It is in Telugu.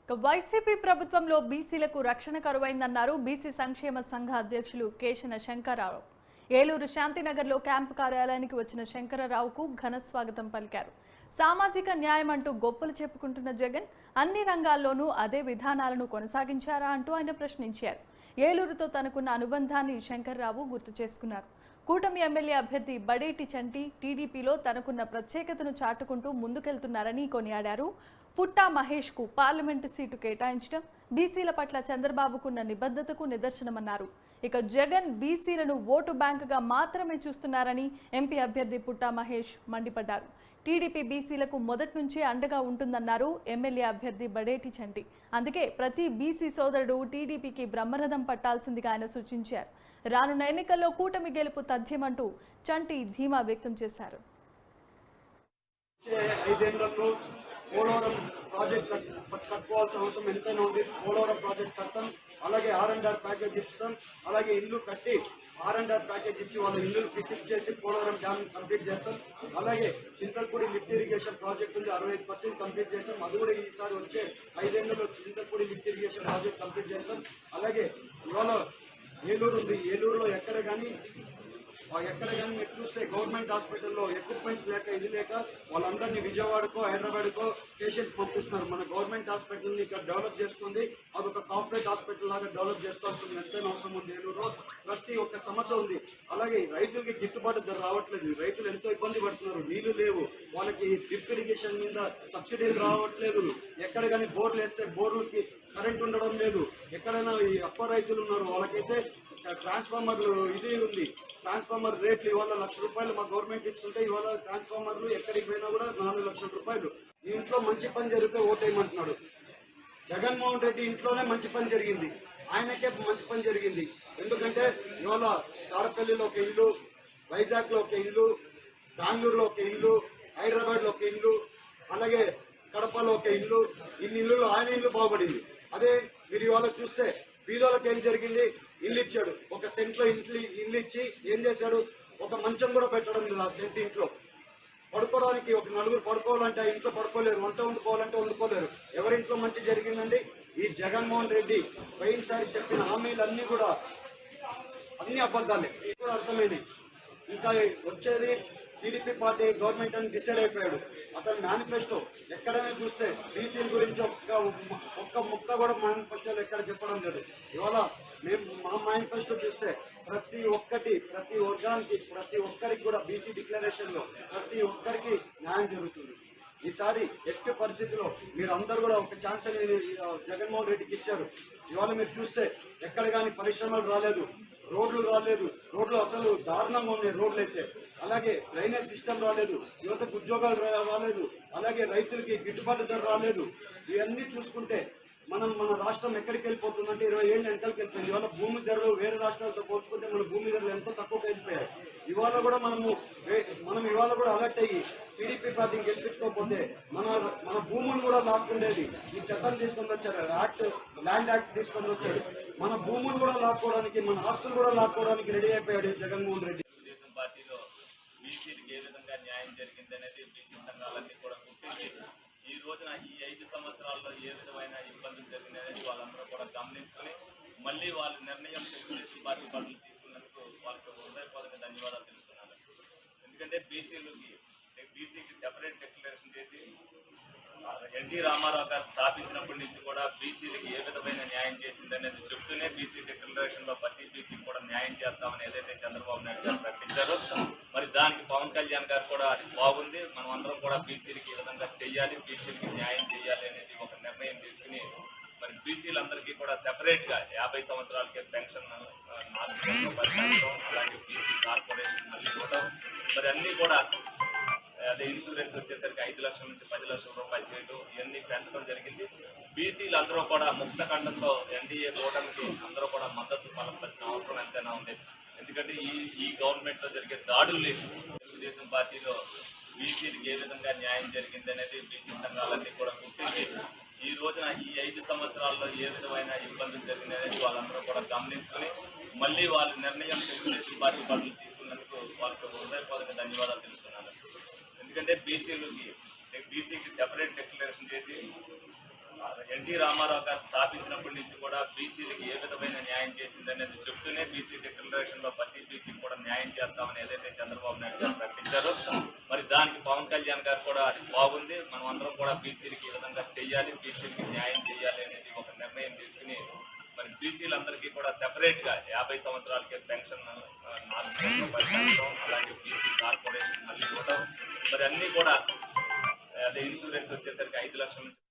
వైసీపీ ప్రభుత్వంలో బీసీలకు రక్షణ కరువైందన్నారు బీసీ సంక్షేమ సంఘ అధ్యక్షులు కేశన శంకరరావు. ఏలూరు శాంతినగర్లో క్యాంపు కార్యాలయానికి వచ్చిన శంకరరావుకు ఘన స్వాగతం పలికారు. సామాజిక న్యాయం అంటూ గొప్పలు చెప్పుకుంటున్న జగన్ అన్ని రంగాల్లోనూ అదే విధానాలను కొనసాగించారా అంటూ ఆయన ప్రశ్నించారు. ఏలూరుతో తనకున్న అనుబంధాన్ని శంకరరావు గుర్తు చేసుకున్నారు. కూటమి ఎమ్మెల్యే అభ్యర్థి బడేటి చంటి టీడీపీలో తనకున్న ప్రత్యేకతను చాటుకుంటూ ముందుకెళ్తున్నారని కొనియాడారు. పుట్టా మహేష్ కు పార్లమెంటు సీటు కేటాయించడం బీసీల పట్ల చంద్రబాబుకున్న నిబద్ధతకు నిదర్శనమన్నారు. ఇక జగన్ బీసీలను ఓటు బ్యాంకుగా మాత్రమే చూస్తున్నారని ఎంపీ అభ్యర్థి పుట్టా మహేష్ మండిపడ్డారు. టీడీపీ బీసీలకు మొదటి నుంచే అండగా ఉంటుందన్నారు ఎమ్మెల్యే అభ్యర్థి బడేటి చంటి. అందుకే ప్రతి బీసీ సోదరుడు టీడీపీకి బ్రహ్మరథం పట్టాల్సిందిగా ఆయన సూచించారు. రానున్న ఎన్నికల్లో కూటమి గెలుపు తథ్యమంటూ చంటి ధీమా వ్యక్తం చేశారు. పోలవరం ప్రాజెక్ట్ కట్టుకోవాల్సిన అవసరం ఎంతైనా ఉంది. పోలవరం ప్రాజెక్ట్ కడతాం, అలాగే R&R ప్యాకేజ్ ఇస్తాం, అలాగే ఇల్లు కట్టి R&R ప్యాకేజ్ ఇచ్చి వాళ్ళ ఇల్లు విసిట్ చేసి పోలవరం డ్యామ్ కంప్లీట్ చేస్తాం. అలాగే చింతల్పూడి లిఫ్ట్ ఇరిగేషన్ ప్రాజెక్ట్ ఉంది, 65% కంప్లీట్ చేస్తాం. అది కూడా ఈసారి వచ్చే 5 ఏళ్లలో Chintalapudi lift irrigation project complete చేస్తాం. అలాగే ఇవాళ ఏలూరు ఉంది, ఏలూరులో ఎక్కడ కానీ మీరు చూస్తే గవర్నమెంట్ హాస్పిటల్లో ఎక్విప్మెంట్స్ లేక ఇది లేక వాళ్ళందరినీ విజయవాడకో హైదరాబాద్కో పేషెంట్స్ పంపిస్తున్నారు. మన గవర్నమెంట్ హాస్పిటల్ని ఇక్కడ డెవలప్ చేసుకుంది, అదొక కార్పొరేట్ హాస్పిటల్ లాగా డెవలప్ చేసుకోవాల్సింది ఎంతైనా అవసరం ఉంది. ఏలూరులో ప్రతి ఒక్క సమస్య ఉంది. అలాగే రైతులకి గిట్టుబాటు ధర రావట్లేదు, రైతులు ఎంతో ఇబ్బంది పడుతున్నారు. నీళ్లు లేవు, వాళ్ళకి డ్రిప్ ఇరిగేషన్ మీద సబ్సిడీలు రావట్లేదు. ఎక్కడ కానీ బోర్లు వేస్తే బోర్లకి కరెంట్ ఉండడం లేదు. ఎక్కడైనా ఈ అప్ప రైతులు ఉన్నారు, వాళ్ళకైతే ట్రాన్స్ఫార్మర్లు ఇది ఉంది. ట్రాన్స్ఫార్మర్ రేట్లు ఇవాళ ₹1,00,000 మా గవర్నమెంట్ ఇస్తుంటే ఇవాళ ట్రాన్స్ఫార్మర్లు ఎక్కడికి పోయినా కూడా ₹4 లక్షల. ఈ ఇంట్లో మంచి పని జరిగితే ఓటేయమంటున్నాడు. జగన్మోహన్ రెడ్డి ఇంట్లోనే మంచి పని జరిగింది, ఆయనకే మంచి పని జరిగింది. ఎందుకంటే ఇవాళ తాడపల్లిలో ఒక ఇల్లు, వైజాగ్లో ఒక ఇల్లు, బెంగళూరులో ఒక ఇల్లు, హైదరాబాద్లో ఒక ఇల్లు, అలాగే కడపలో ఒక ఇల్లు, ఇన్ని ఇల్లులు ఆయన ఇల్లు బాగుపడింది. అదే మీరు ఇవాళ చూస్తే బీదోళ్ళకి ఏం జరిగింది, ఇల్లు ఇచ్చాడు. ఒక సెంట్లో ఇల్లు ఇచ్చి ఏం చేశాడు, ఒక మంచం కూడా పెట్టడం లేదు ఆ సెంట్ ఇంట్లో. పడుకోవడానికి ఒక నలుగురు పడుకోవాలంటే ఆ ఇంట్లో పడుకోలేరు, వంట వండుకోవాలంటే వండుకోలేరు. ఎవరింట్లో మంచి జరిగిందండి? ఈ జగన్మోహన్ రెడ్డి పోయినసారి చెప్పిన హామీలన్నీ కూడా అన్ని అబద్ధాలే, ఇది కూడా అర్థమైనవి. ఇంకా వచ్చేది టీడీపీ పార్టీ గవర్నమెంట్ అని డిసైడ్ అయిపోయాడు. అతని మేనిఫెస్టో ఎక్కడైనా చూస్తే బీసీల గురించి ఒక్క ముక్క కూడా మేనిఫెస్టోలో ఎక్కడ చెప్పడం లేదు. ఇవాళ మా మేనిఫెస్టో చూస్తే ప్రతి వర్గానికి ప్రతి ఒక్కరికి కూడా బీసీ డిక్లరేషన్లో ప్రతి ఒక్కరికి న్యాయం జరుగుతుంది. ఈసారి ఎట్టి పరిస్థితుల్లో మీరు అందరూ కూడా ఒక ఛాన్స్ అని జగన్మోహన్ రెడ్డికి ఇచ్చారు. ఇవాళ మీరు చూస్తే ఎక్కడ కానీ పరిశ్రమలు రాలేదు, రోడ్లు రాలేదు, రోడ్లు అసలు దారుణంగా ఉన్నాయి రోడ్లు అయితే. అలాగే డ్రైనేజ్ సిస్టమ్ రాలేదు, యువతకు ఉద్యోగాలు రాలేదు, అలాగే రైతులకి గిట్టుబాటు ధర రాలేదు. ఇవన్నీ చూసుకుంటే మన రాష్ట్రం ఎక్కడికి వెళ్ళిపోతుందంటే 20 ఏళ్ళు వెనకాలకి వెళ్ళిపోయింది. ఇవాళ భూమి ధరలు వేరే రాష్ట్రాలతో పోల్చుకుంటే మన భూమి ధరలు ఎంతో తక్కువగా వెళ్ళిపోయాయి. ఇవాళ కూడా మనం ఇవాళ కూడా అలర్ట్ అయ్యి టీడీపీ పార్టీని గెలిపించుకోకపోతే మన భూములు కూడా లాక్కుండేది. ఈ చట్టం తీసుకొని వచ్చారు, ల్యాండ్ యాక్ట్ తీసుకొని వచ్చారు. మన భూములు కూడా లాక్కోవడానికి, మన ఆస్తులు కూడా లాక్కోవడానికి రెడీ అయిపోయాడు జగన్మోహన్ రెడ్డి. తెలుగుదేశం పార్టీలో బీసీలకు ఏ విధంగా న్యాయం జరిగిందనేది బీసీ సంఘాలన్నీ కూడా గుర్తించి ఈ రోజున ఈ 5 సంవత్సరాల్లో ఏ విధమైన ఇబ్బందులు జరిగినాయనేది వాళ్ళందరూ కూడా గమనించుకొని మళ్ళీ వాళ్ళ నిర్ణయం తెలుగుదేశం పార్టీ పనులు తీసుకున్నందుకు వాళ్ళకి హృదయపూర్వక ధన్యవాదాలు తెలుస్తున్నాను. ఎందుకంటే బీసీకి సెపరేట్ డిక్లరేషన్ చేసి ఎన్టీ రామారావు గారు స్థాపించినప్పటి నుంచి కూడా బీసీలకి ఏ విధమైన న్యాయం చేసిందనేది చెప్తూనే బీసీ డిక్లరేషన్లో ప్రతి బీసీకి కూడా న్యాయం చేస్తామని ఏదైతే చంద్రబాబు నాయుడు గారు ప్రకటించారో మరి దానికి పవన్ కళ్యాణ్ గారు కూడా అది బాగుంది. మనం అందరం కూడా బీసీలకి ఈ విధంగా చేయాలి, బీసీలకి న్యాయం చేయాలి అనేది ఒక నిర్ణయం తీసుకుని మరి బీసీలందరికీ కూడా సెపరేట్గా 50 సంవత్సరాలకే పెన్షన్ 4 అలాగే బీసీ కార్పొరేషన్ ఇవ్వడం, మరి అన్నీ కూడా అదే ఇన్సూరెన్స్ వచ్చేసరికి 5 లక్షల నుంచి 10 లక్షల రూపాయలు చేయడం, ఇవన్నీ పెంచడం జరిగింది. బీసీలు అందరూ కూడా ముక్త ఖండంతో ఎన్డీఏ కూటమికి అందరూ కూడా మద్దతు పలకాల్సిన అవసరం ఎంతైనా ఉంది. ఎందుకంటే ఈ గవర్నమెంట్లో జరిగే దాడులు తెలుగుదేశం పార్టీలో బీసీలకు ఏ విధంగా న్యాయం జరిగిందనేది బీసీ సంఘాలన్నీ కూడా గుర్తించి ఈ రోజున ఈ 5 సంవత్సరాల్లో ఏ విధమైన ఇబ్బందులు జరిగినాయనేది వాళ్ళందరూ కూడా గమనించుకొని మళ్ళీ వాళ్ళ నిర్ణయం తెలుగుదేశం పార్టీ పనులు తీసుకున్నందుకు వాళ్ళకి హృదయపూర్వక ధన్యవాదాలు తెలుస్తున్నాను. ఎందుకంటే బీసీకి సెపరేట్ డిక్లరేషన్ చేసి ఎన్టీ రామారావు గారు స్థాపించినప్పటి నుంచి కూడా బీసీలకు ఏ విధమైన న్యాయం చేసిందనేది చెప్తూనే బీసీ డిక్లరేషన్ లో ప్రతి బీసీకి కూడా న్యాయం చేస్తామని ఏదైతే చంద్రబాబు నాయుడు గారు ప్రకటించారో మరి దానికి పవన్ కళ్యాణ్ గారు కూడా అది బాగుంది. మనం అందరం కూడా బీసీలకి ఈ విధంగా చెయ్యాలి, బీసీలకి న్యాయం చేయాలి అనేది ఒక నిర్ణయం తీసుకుని మరి బీసీలందరికీ కూడా సెపరేట్ గా 50 సంవత్సరాలకే పెన్షన్ 4,000 రూపాయలు పెంచడం, అలాగే బీసీ కార్పొరేషన్ మళ్ళీ ఇవ్వడం, మరి అన్ని కూడా అదే ఇన్సూరెన్స్ వచ్చేసరికి 5 లక్షల నుంచి